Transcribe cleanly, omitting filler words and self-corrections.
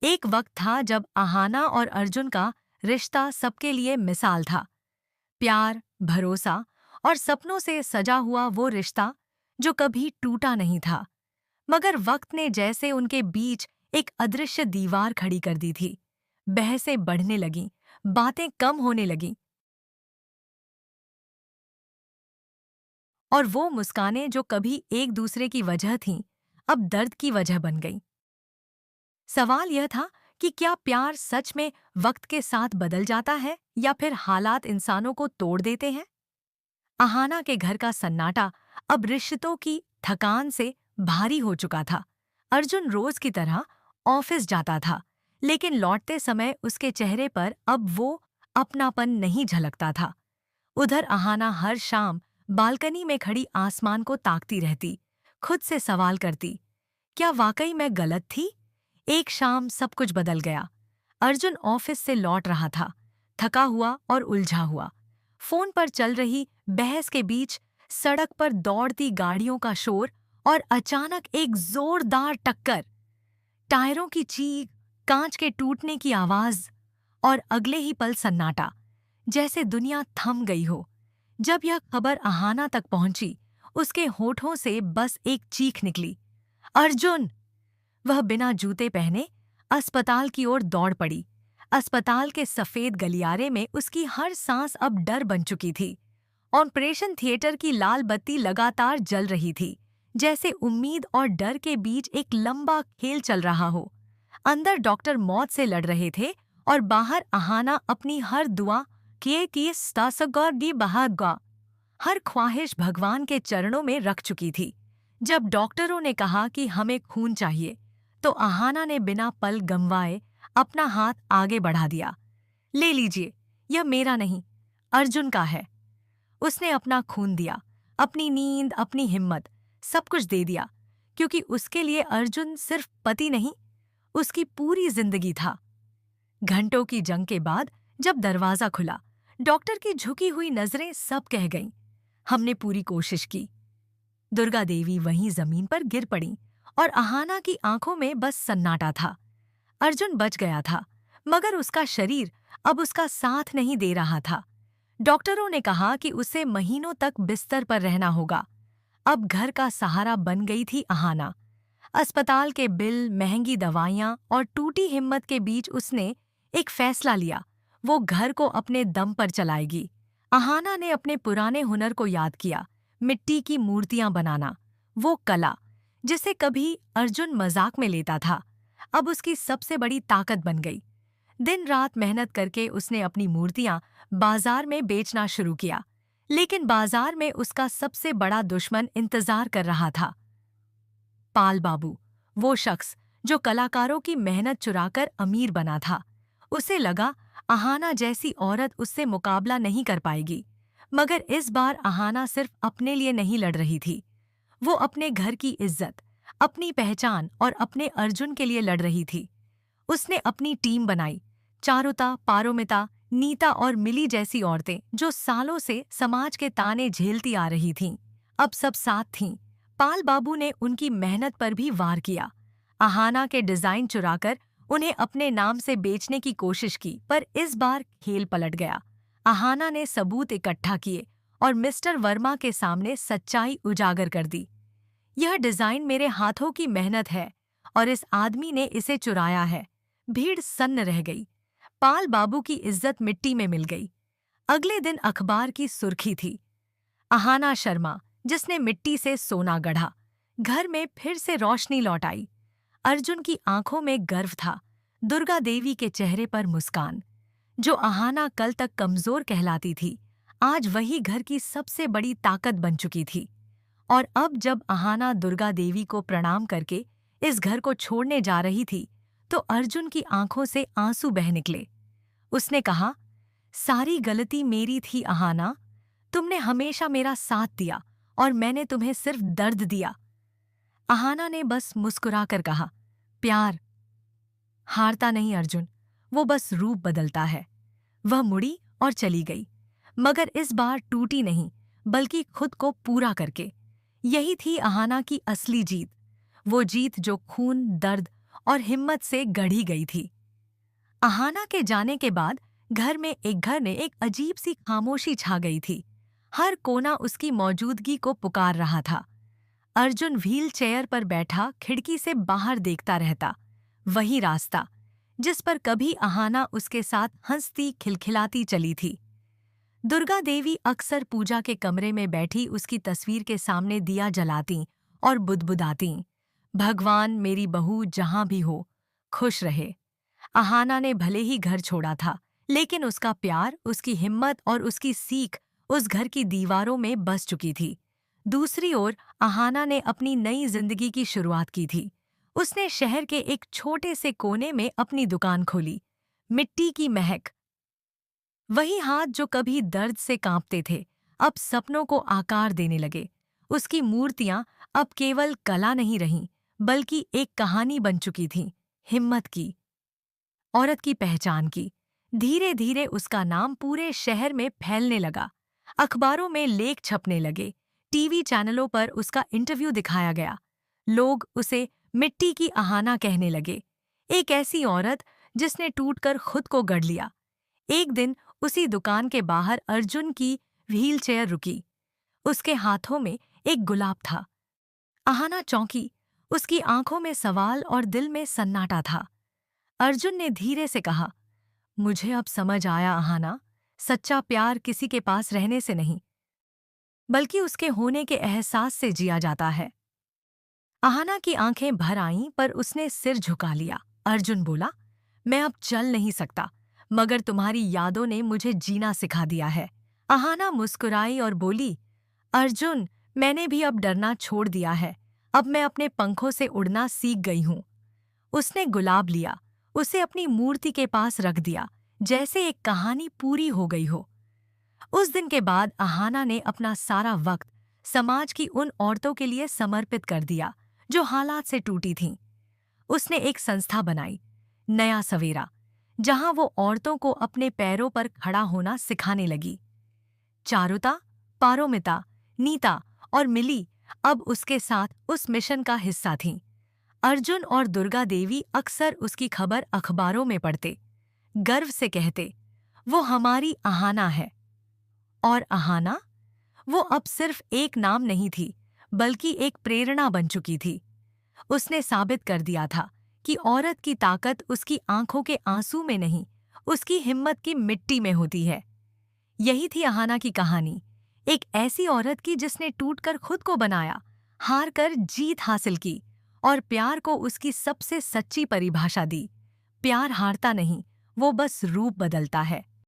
एक वक्त था जब आहाना और अर्जुन का रिश्ता सबके लिए मिसाल था। प्यार, भरोसा और सपनों से सजा हुआ वो रिश्ता जो कभी टूटा नहीं था। मगर वक्त ने जैसे उनके बीच एक अदृश्य दीवार खड़ी कर दी थी। बहसें बढ़ने लगीं, बातें कम होने लगीं और वो मुस्कानें जो कभी एक दूसरे की वजह थीं, अब दर्द की वजह बन गईं। सवाल यह था कि क्या प्यार सच में वक्त के साथ बदल जाता है या फिर हालात इंसानों को तोड़ देते हैं। अहाना के घर का सन्नाटा अब रिश्तों की थकान से भारी हो चुका था। अर्जुन रोज की तरह ऑफिस जाता था, लेकिन लौटते समय उसके चेहरे पर अब वो अपनापन नहीं झलकता था। उधर अहाना हर शाम बालकनी में खड़ी आसमान को ताकती रहती, खुद से सवाल करती, क्या वाकई मैं गलत थी? एक शाम सब कुछ बदल गया। अर्जुन ऑफिस से लौट रहा था, थका हुआ और उलझा हुआ। फोन पर चल रही बहस के बीच सड़क पर दौड़ती गाड़ियों का शोर और अचानक एक जोरदार टक्कर, टायरों की चीख, कांच के टूटने की आवाज और अगले ही पल सन्नाटा, जैसे दुनिया थम गई हो। जब यह खबर अहाना तक पहुंची, उसके होठों से बस एक चीख निकली, अर्जुन। वह बिना जूते पहने अस्पताल की ओर दौड़ पड़ी। अस्पताल के सफेद गलियारे में उसकी हर सांस अब डर बन चुकी थी। ऑपरेशन थिएटर की लाल बत्ती लगातार जल रही थी, जैसे उम्मीद और डर के बीच एक लंबा खेल चल रहा हो। अंदर डॉक्टर मौत से लड़ रहे थे और बाहर अहाना अपनी हर दुआ किए कि स्तासगौर दी बहागा, हर ख्वाहिश भगवान के चरणों में रख चुकी थी। जब डॉक्टरों ने कहा कि हमें खून चाहिए, तो अहाना ने बिना पल गंवाए अपना हाथ आगे बढ़ा दिया। ले लीजिए, यह मेरा नहीं, अर्जुन का है। उसने अपना खून दिया, अपनी नींद, अपनी हिम्मत, सब कुछ दे दिया, क्योंकि उसके लिए अर्जुन सिर्फ पति नहीं, उसकी पूरी जिंदगी था। घंटों की जंग के बाद जब दरवाजा खुला, डॉक्टर की झुकी हुई नजरें सब कह गईं, हमने पूरी कोशिश की। दुर्गा देवी वहीं जमीन पर गिर पड़ी और अहाना की आंखों में बस सन्नाटा था। अर्जुन बच गया था, मगर उसका शरीर अब उसका साथ नहीं दे रहा था। डॉक्टरों ने कहा कि उसे महीनों तक बिस्तर पर रहना होगा। अब घर का सहारा बन गई थी अहाना। अस्पताल के बिल, महंगी दवाइयां और टूटी हिम्मत के बीच उसने एक फैसला लिया, वो घर को अपने दम पर चलाएगी। अहाना ने अपने पुराने हुनर को याद किया, मिट्टी की मूर्तियां बनाना, वो कला जिसे कभी अर्जुन मजाक में लेता था, अब उसकी सबसे बड़ी ताकत बन गई। दिन रात मेहनत करके उसने अपनी मूर्तियां बाजार में बेचना शुरू किया, लेकिन बाजार में उसका सबसे बड़ा दुश्मन इंतजार कर रहा था, पाल बाबू, वो शख्स जो कलाकारों की मेहनत चुराकर अमीर बना था। उसे लगा अहाना जैसी औरत उससे मुकाबला नहीं कर पाएगी, मगर इस बार अहाना सिर्फ अपने लिए नहीं लड़ रही थी, वो अपने घर की इज्जत, अपनी पहचान और अपने अर्जुन के लिए लड़ रही थी। उसने अपनी टीम बनाई, चारुता, पारोमिता, नीता और मिली जैसी औरतें जो सालों से समाज के ताने झेलती आ रही थीं, अब सब साथ थीं। पाल बाबू ने उनकी मेहनत पर भी वार किया। अहाना के डिजाइन चुराकर उन्हें अपने नाम से बेचने की कोशिश की, पर इस बार खेल पलट गया। अहाना ने सबूत इकट्ठा किए और मिस्टर वर्मा के सामने सच्चाई उजागर कर दी। यह डिजाइन मेरे हाथों की मेहनत है और इस आदमी ने इसे चुराया है। भीड़ सन्न रह गई। पाल बाबू की इज्जत मिट्टी में मिल गई। अगले दिन अखबार की सुर्खी थी, अहाना शर्मा, जिसने मिट्टी से सोना गढ़ा, घर में फिर से रोशनी लौट आई। अर्जुन की आंखों में गर्व था, दुर्गा देवी के चेहरे पर मुस्कान। जो अहाना कल तक कमजोर कहलाती थी, आज वही घर की सबसे बड़ी ताकत बन चुकी थी। और अब जब अहाना दुर्गा देवी को प्रणाम करके इस घर को छोड़ने जा रही थी, तो अर्जुन की आंखों से आंसू बह निकले। उसने कहा, सारी गलती मेरी थी अहाना, तुमने हमेशा मेरा साथ दिया और मैंने तुम्हें सिर्फ दर्द दिया। अहाना ने बस मुस्कुराकर कहा, प्यार हारता नहीं अर्जुन, वो बस रूप बदलता है। वह मुड़ी और चली गई, मगर इस बार टूटी नहीं, बल्कि खुद को पूरा करके। यही थी अहाना की असली जीत, वो जीत जो खून, दर्द और हिम्मत से गढ़ी गई थी। अहाना के जाने के बाद घर में एक अजीब सी खामोशी छा गई थी। हर कोना उसकी मौजूदगी को पुकार रहा था। अर्जुन व्हील चेयर पर बैठा खिड़की से बाहर देखता रहता। वही रास्ता जिस पर कभी अहाना उसके साथ हंसती खिलखिलाती चली थी। दुर्गा देवी अक्सर पूजा के कमरे में बैठी उसकी तस्वीर के सामने दिया जलाती और बुदबुदाती, भगवान मेरी बहू जहां भी हो खुश रहे। अहाना ने भले ही घर छोड़ा था, लेकिन उसका प्यार, उसकी हिम्मत और उसकी सीख उस घर की दीवारों में बस चुकी थी। दूसरी ओर अहाना ने अपनी नई जिंदगी की शुरुआत की थी। उसने शहर के एक छोटे से कोने में अपनी दुकान खोली। मिट्टी की महक, वही हाथ जो कभी दर्द से कांपते थे, अब सपनों को आकार देने लगे। उसकी मूर्तियां अब केवल कला नहीं रहीं, बल्कि एक कहानी बन चुकी थीं, हिम्मत की, औरत की पहचान की। धीरे धीरे उसका नाम पूरे शहर में फैलने लगा। अखबारों में लेख छपने लगे, टीवी चैनलों पर उसका इंटरव्यू दिखाया गया। लोग उसे मिट्टी की अहाना कहने लगे, एक ऐसी औरत जिसने टूटकर खुद को गढ़ लिया। एक दिन उसी दुकान के बाहर अर्जुन की व्हीलचेयर रुकी। उसके हाथों में एक गुलाब था। अहाना चौंकी, उसकी आंखों में सवाल और दिल में सन्नाटा था। अर्जुन ने धीरे से कहा, मुझे अब समझ आया अहाना, सच्चा प्यार किसी के पास रहने से नहीं, बल्कि उसके होने के एहसास से जिया जाता है। अहाना की आंखें भर आईं, पर उसने सिर झुका लिया। अर्जुन बोला, मैं अब चल नहीं सकता, मगर तुम्हारी यादों ने मुझे जीना सिखा दिया है। अहाना मुस्कुराई और बोली, अर्जुन, मैंने भी अब डरना छोड़ दिया है। अब मैं अपने पंखों से उड़ना सीख गई हूँ। उसने गुलाब लिया, उसे अपनी मूर्ति के पास रख दिया, जैसे एक कहानी पूरी हो गई हो। उस दिन के बाद अहाना ने अपना सारा वक्त समाज की उन औरतों के लिए समर्पित कर दिया जो हालात से टूटी थीं। उसने एक संस्था बनाई, नया सवेरा, जहां वो औरतों को अपने पैरों पर खड़ा होना सिखाने लगी। चारुता, पारोमिता, नीता और मिली अब उसके साथ उस मिशन का हिस्सा थीं। अर्जुन और दुर्गा देवी अक्सर उसकी खबर अखबारों में पढ़ते, गर्व से कहते, वो हमारी अहाना है। और अहाना, वो अब सिर्फ एक नाम नहीं थी, बल्कि एक प्रेरणा बन चुकी थी। उसने साबित कर दिया था कि औरत की ताकत उसकी आंखों के आंसू में नहीं, उसकी हिम्मत की मिट्टी में होती है। यही थी अहाना की कहानी, एक ऐसी औरत की जिसने टूटकर खुद को बनाया, हार कर जीत हासिल की और प्यार को उसकी सबसे सच्ची परिभाषा दी। प्यार हारता नहीं, वो बस रूप बदलता है।